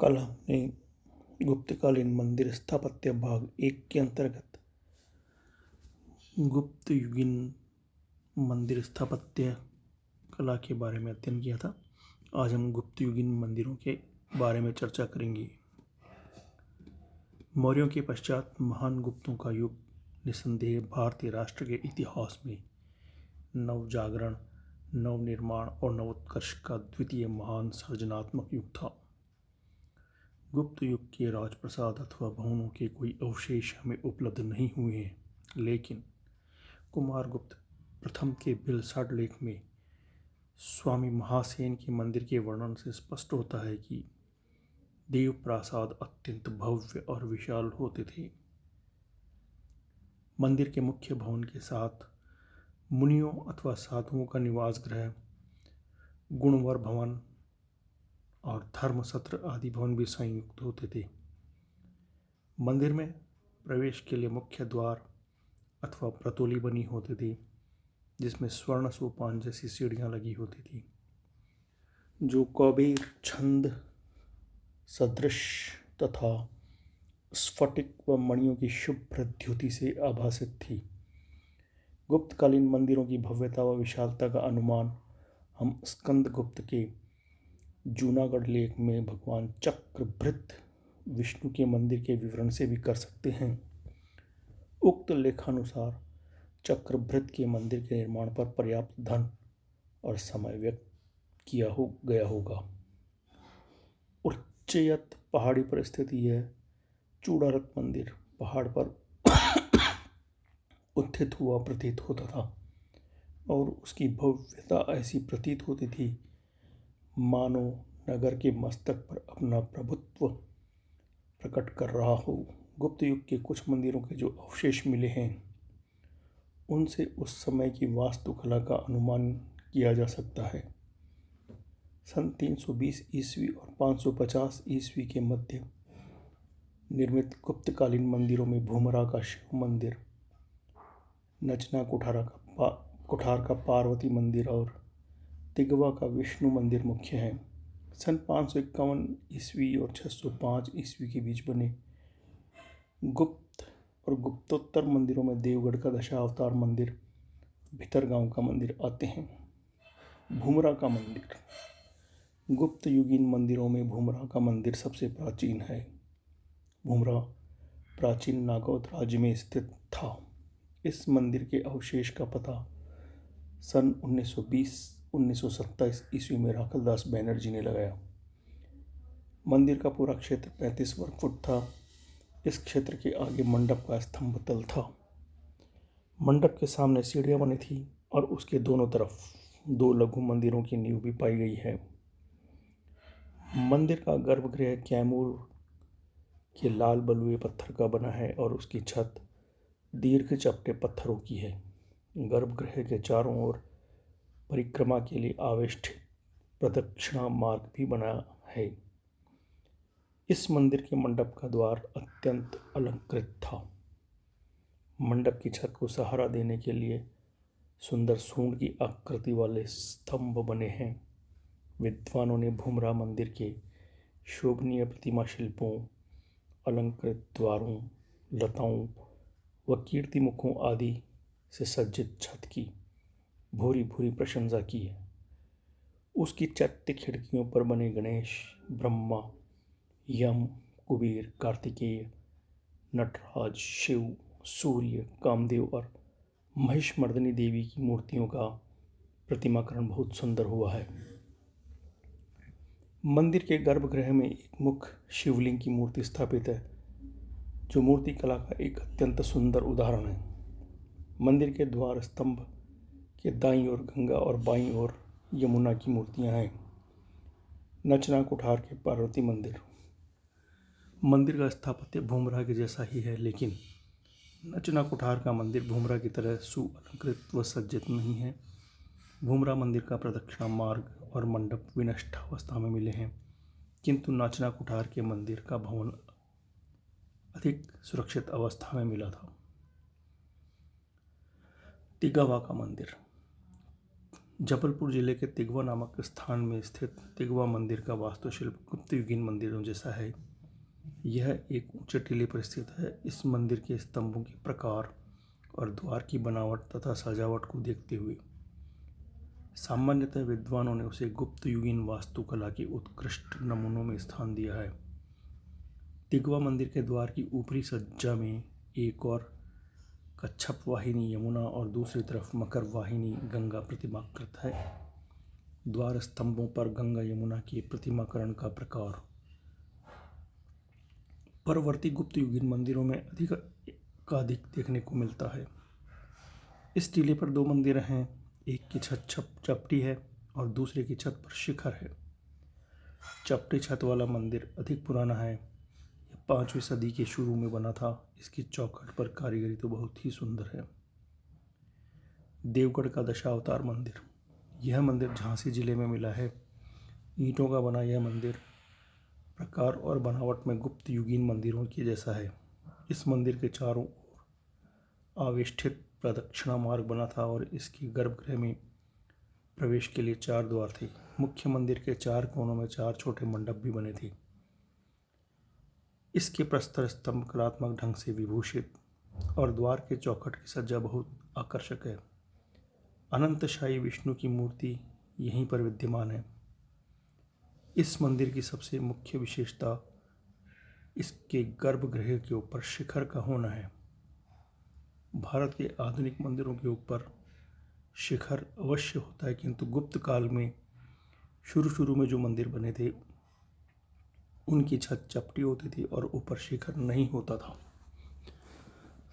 कल हमने गुप्तकालीन मंदिर स्थापत्य भाग 1 के अंतर्गत गुप्त युगीन मंदिर स्थापत्य कला के बारे में अध्ययन किया था। आज हम गुप्त युगीन मंदिरों के बारे में चर्चा करेंगे। मौर्यों के पश्चात महान गुप्तों का युग निस्संदेह भारतीय राष्ट्र के इतिहास में नवजागरण, नवनिर्माण और नवोत्कर्ष का द्वितीय महान सृजनात्मक युग था। गुप्त युग के राजप्रसाद अथवा भवनों के कोई अवशेष हमें उपलब्ध नहीं हुए हैं, लेकिन कुमारगुप्त प्रथम के बिलसाड लेख में स्वामी महासेन के मंदिर के वर्णन से स्पष्ट होता है कि देव प्रासाद अत्यंत भव्य और विशाल होते थे। मंदिर के मुख्य भवन के साथ मुनियों अथवा साधुओं का निवास गृह, गुणवर भवन और धर्म सत्र आदि भवन भी संयुक्त होते थे। मंदिर में प्रवेश के लिए मुख्य द्वार अथवा प्रतोली बनी होती थी, जिसमें स्वर्ण सोपान जैसी सीढ़ियां लगी होती थी, जो कौबेर छंद सदृश तथा स्फटिक व मणियों की शुभ्र द्युति से आभासित थी। गुप्तकालीन मंदिरों की भव्यता व विशालता का अनुमान हम स्कंदगुप्त के जूनागढ़ लेख में भगवान चक्रभृत विष्णु के मंदिर के विवरण से भी कर सकते हैं। उक्त लेखानुसार चक्रभृत के मंदिर के निर्माण पर पर्याप्त धन और समय व्यक्त किया गया होगा। उच्चयत पहाड़ी पर स्थित यह चूड़ारत मंदिर पहाड़ पर उत्थित हुआ प्रतीत होता था और उसकी भव्यता ऐसी प्रतीत होती थी मानो नगर के मस्तक पर अपना प्रभुत्व प्रकट कर रहा हो। गुप्त युग के कुछ मंदिरों के जो अवशेष मिले हैं, उनसे उस समय की वास्तुकला का अनुमान किया जा सकता है। सन 320 ईस्वी और 550 ईस्वी के मध्य निर्मित गुप्तकालीन मंदिरों में भूमरा का शिव मंदिर, नचना कुठार का पार्वती मंदिर और तिगवा का विष्णु मंदिर मुख्य हैं। सन 551 ईस्वी और 605 ईस्वी के बीच बने गुप्त और गुप्तोत्तर मंदिरों में देवगढ़ का दशावतार मंदिर, भितरगांव का मंदिर आते हैं। भूमरा का मंदिर। गुप्त युगीन मंदिरों में भूमरा का मंदिर सबसे प्राचीन है। भूमरा प्राचीन नागौद राज्य में स्थित था। इस मंदिर के अवशेष का पता सन 1920-1927 ईस्वी में राखलदास बैनर्जी ने लगाया। मंदिर का पूरा क्षेत्र 35 वर्ग फुट था। इस क्षेत्र के आगे मंडप का स्तंभ तल था। मंडप के सामने सीढ़ियां बनी थी और उसके दोनों तरफ 2 लघु मंदिरों की नींव भी पाई गई है। मंदिर का गर्भगृह कैमूर के लाल बलुए पत्थर का बना है और उसकी छत दीर्घ चपटे पत्थरों की है। गर्भगृह के चारों ओर परिक्रमा के लिए आवेष्टित प्रदक्षिणा मार्ग भी बना है। इस मंदिर के मंडप का द्वार अत्यंत अलंकृत था। मंडप की छत को सहारा देने के लिए सुंदर सूंड की आकृति वाले स्तंभ बने हैं। विद्वानों ने भूमरा मंदिर के शोभनीय प्रतिमा शिल्पों, अलंकृत द्वारों, लताओं व कीर्ति मुखों आदि से सज्जित छत की भूरी भूरी प्रशंसा की है। उसकी चैत्य खिड़कियों पर बने गणेश, ब्रह्मा, यम, कुबेर, कार्तिकेय, नटराज, शिव, सूर्य, कामदेव और महिषमर्दिनी देवी की मूर्तियों का प्रतिमाकरण बहुत सुंदर हुआ है। मंदिर के गर्भगृह में एक मुख्य शिवलिंग की मूर्ति स्थापित है, जो मूर्ति कला का एक अत्यंत सुंदर उदाहरण है। मंदिर के द्वार स्तंभ के दाईं ओर गंगा और बाईं ओर यमुना की मूर्तियां हैं। नचना कुठार के पार्वती मंदिर। मंदिर का स्थापत्य भूमरा के जैसा ही है, लेकिन नचना कुठार का मंदिर भूमरा की तरह सुअलंकृत व सज्जित नहीं है। भूमरा मंदिर का प्रदक्षिणा मार्ग और मंडप विनष्ट अवस्था में मिले हैं, किंतु नचना कुठार के मंदिर का भवन अधिक सुरक्षित अवस्था में मिला था। तिगवा का मंदिर। जबलपुर जिले के तिगवा नामक स्थान में स्थित तिगवा मंदिर का वास्तुशिल्प गुप्त युगीन मंदिरों जैसा है। यह एक ऊंचे टीले पर स्थित है। इस मंदिर के स्तंभों के प्रकार और द्वार की बनावट तथा सजावट को देखते हुए सामान्यतः विद्वानों ने उसे गुप्त युगीन वास्तुकला के उत्कृष्ट नमूनों में स्थान दिया है। तिगवा मंदिर के द्वार की ऊपरी सज्जा में एक और कच्छप वाहिनी यमुना और दूसरी तरफ मकर वाहिनी गंगा प्रतिमाकृत है। द्वार स्तंभों पर गंगा यमुना के प्रतिमाकरण का प्रकार परवर्ती गुप्त युगीन मंदिरों में अधिक देखने को मिलता है। इस टीले पर दो मंदिर हैं। एक की छत चपटी है और दूसरे की छत पर शिखर है। चपटी छत वाला मंदिर अधिक पुराना है। यह 5वीं सदी के शुरू में बना था। इसकी चौखट पर कारीगरी तो बहुत ही सुंदर है। देवगढ़ का दशावतार मंदिर। यह मंदिर झांसी जिले में मिला है। ईंटों का बना यह मंदिर प्रकार और बनावट में गुप्त युगीन मंदिरों के जैसा है। इस मंदिर के चारों ओर आवेष्टित प्रदक्षिणा मार्ग बना था और इसके गर्भगृह में प्रवेश के लिए 4 द्वार थे। मुख्य मंदिर के 4 कोनों में 4 छोटे मंडप भी बने थे। इसके प्रस्तर स्तंभ कलात्मक ढंग से विभूषित और द्वार के चौखट की सज्जा बहुत आकर्षक है। अनंतशाही विष्णु की मूर्ति यहीं पर विद्यमान है। इस मंदिर की सबसे मुख्य विशेषता इसके गर्भगृह के ऊपर शिखर का होना है। भारत के आधुनिक मंदिरों के ऊपर शिखर अवश्य होता है, किंतु गुप्त काल में शुरू में जो मंदिर बने थे उनकी छत चपटी होती थी और ऊपर शिखर नहीं होता था।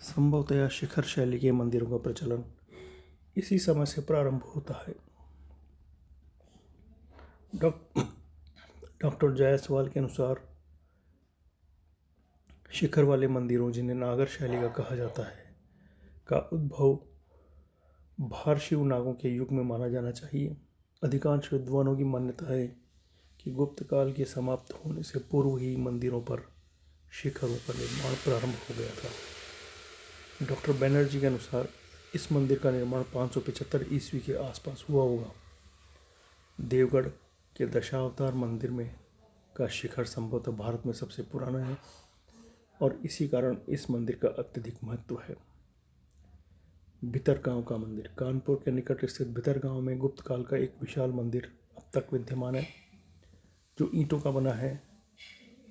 संभवतः शिखर शैली के मंदिरों का प्रचलन इसी समय से प्रारंभ होता है। डॉक्टर जायसवाल के अनुसार शिखर वाले मंदिरों, जिन्हें नागर शैली का कहा जाता है, का उद्भव भारशिव नागों के युग में माना जाना चाहिए। अधिकांश विद्वानों की मान्यता है कि गुप्त काल के समाप्त होने से पूर्व ही मंदिरों पर शिखरों का निर्माण प्रारंभ हो गया था। डॉक्टर बैनर्जी के अनुसार इस मंदिर का निर्माण 575 ईस्वी के आसपास हुआ होगा। देवगढ़ के दशावतार मंदिर में का शिखर संभवतः भारत में सबसे पुराना है और इसी कारण इस मंदिर का अत्यधिक महत्व है। भितरगांव का मंदिर। कानपुर के निकट स्थित भितरगांव में गुप्त काल का एक विशाल मंदिर अब तक विद्यमान है, जो ईंटों का बना है।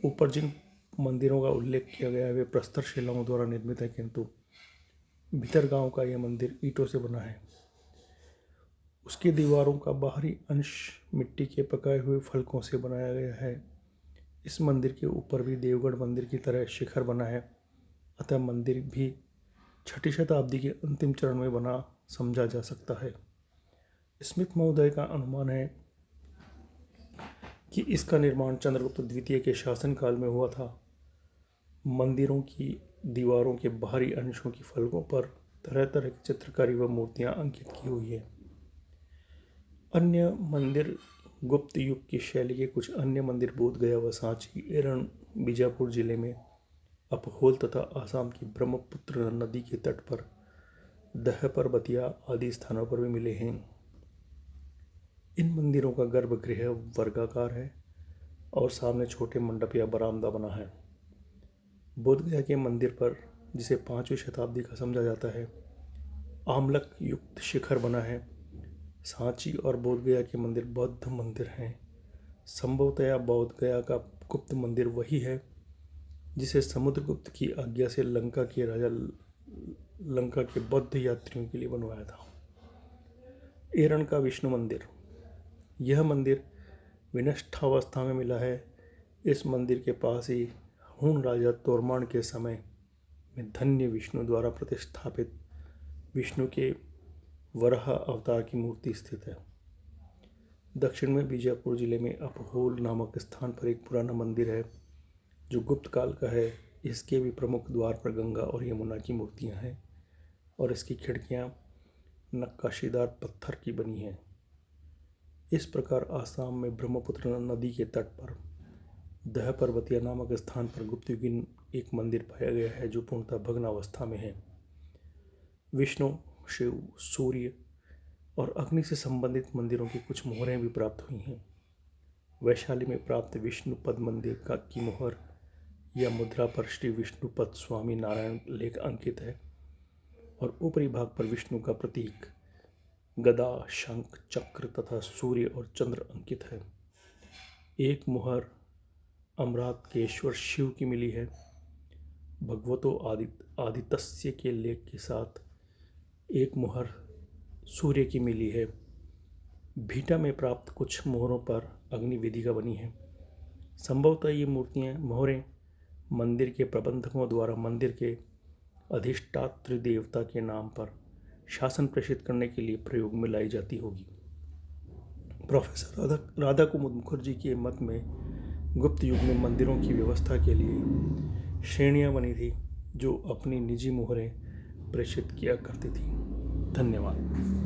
ऊपर जिन मंदिरों का उल्लेख किया गया है वे प्रस्तर शिलाओं द्वारा निर्मित है, किंतु भितरगांव का यह मंदिर ईंटों से बना है। उसकी दीवारों का बाहरी अंश मिट्टी के पकाए हुए फलकों से बनाया गया है। इस मंदिर के ऊपर भी देवगढ़ मंदिर की तरह शिखर बना है, अतः मंदिर भी 6ठी शताब्दी के अंतिम चरण में बना समझा जा सकता है। स्मिथ महोदय का अनुमान है कि इसका निर्माण चंद्रगुप्त द्वितीय के शासनकाल में हुआ था। मंदिरों की दीवारों के बाहरी अंशों की फलकों पर तरह तरह की चित्रकारी व मूर्तियां अंकित की हुई है। अन्य मंदिर गुप्त युग की शैली के कुछ अन्य मंदिर बोधगया व सांची, एरन, बीजापुर जिले में अपहोल तथा आसाम की ब्रह्मपुत्र नदी के तट पर दह पर्वतिया आदि स्थानों पर भी मिले हैं। इन मंदिरों का गर्भगृह वर्गाकार है और सामने छोटे मंडप या बरामदा बना है। बोधगया के मंदिर पर, जिसे 5वीं शताब्दी का समझा जाता है, आमलक युक्त शिखर बना है। सांची और बोधगया के मंदिर बौद्ध मंदिर हैं। संभवतया बोधगया का गुप्त मंदिर वही है जिसे समुद्रगुप्त की आज्ञा से लंका के राजा लंका के बौद्ध यात्रियों के लिए बनवाया था। एरन का विष्णु मंदिर। यह मंदिर विनष्टावस्था में मिला है। इस मंदिर के पास ही हूण राजा तोरमान के समय में धन्य विष्णु द्वारा प्रतिष्ठापित विष्णु के वराह अवतार की मूर्ति स्थित है। दक्षिण में बीजापुर जिले में अपहोल नामक स्थान पर एक पुराना मंदिर है जो गुप्त काल का है। इसके भी प्रमुख द्वार पर गंगा और यमुना की मूर्तियां हैं और इसकी खिड़कियां नक्काशीदार पत्थर की बनी हैं। इस प्रकार आसाम में ब्रह्मपुत्र नदी के तट पर दह पर्वतिया नामक स्थान पर गुप्तयुगीन एक मंदिर पाया गया है जो पूर्णतः भग्नावस्था में है। विष्णु, शिव, सूर्य और अग्नि से संबंधित मंदिरों की कुछ मोहरें भी प्राप्त हुई हैं। वैशाली में प्राप्त विष्णु पद मंदिर की मोहर या मुद्रा पर श्री विष्णुपद स्वामी नारायण लेख अंकित है और ऊपरी भाग पर विष्णु का प्रतीक गदा, शंख, चक्र तथा सूर्य और चंद्र अंकित है। एक मोहर अमरातकेश्वर शिव की मिली है। भगवतो आदितस्य के लेख के साथ एक मोहर सूर्य की मिली है। भीटा में प्राप्त कुछ मोहरों पर अग्नि विधि का बनी है। संभवतः ये मोहरें मंदिर के प्रबंधकों द्वारा मंदिर के अधिष्ठात्री देवता के नाम पर शासन प्रेषित करने के लिए प्रयोग में लाई जाती होगी। प्रोफेसर राधा कुमुद मुखर्जी के मत में गुप्त युग में मंदिरों की व्यवस्था के लिए श्रेणियां बनी थी जो अपनी निजी मोहरें प्रेषित किया करती थी। धन्यवाद।